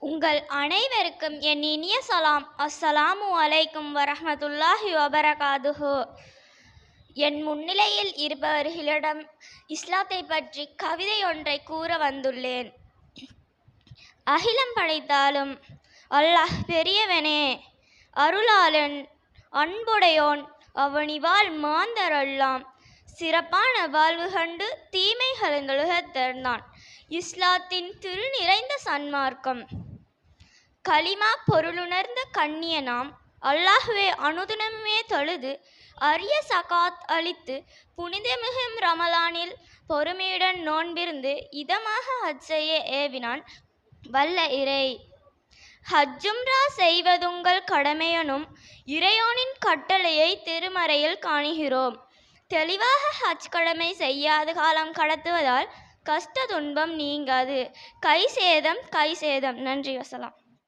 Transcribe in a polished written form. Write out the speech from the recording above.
உங்கள் அனைவருக்கும் என் இனிய சலாம். அஸ்ஸலாமு அலைக்கும் வரஹ்மத்துல்லாஹி வபரகாதுஹு. என் முன்னிலையில் இருப்பவர்களிடம் இஸ்லாத்தை பற்றி கவிதை ஒன்றை கூற வந்துள்ளேன். அகிலம் படைத்தாலும் அல்லாஹ் பெரியவனே, அருளாளன், அன்புடையோன், அவனிவாழ் மாந்தரெல்லாம் சிறப்பான வாழ்வு கண்டு தீமைகளந்தொழுகத்தான் இஸ்லாத்தின் திரு நிறைந்த சன்மார்க்கம். கலிமா பொருளுணர்ந்த கண்ணிய நாம் அல்லாஹ்வே அனுதினமுமே தொழுது அரிய சகாத் அளித்து புனிதமிகும் ரமலானில் பொறுமையுடன் நோன்பிருந்து இதமாக ஹஜ் செய்ய ஏவினான் வல்ல இறை. ஹஜ்ஜும்ரா செய்வதுங்கள் கடமையெனும் இறையோனின் கட்டளையை திருமறையில் காணுகிறோம். தெளிவாக ஹஜ் கடமை செய்யாது காலம் கடத்துவதால் கஷ்ட துன்பம் நீங்காது. கை சேதம். நன்றி. வசலாம்.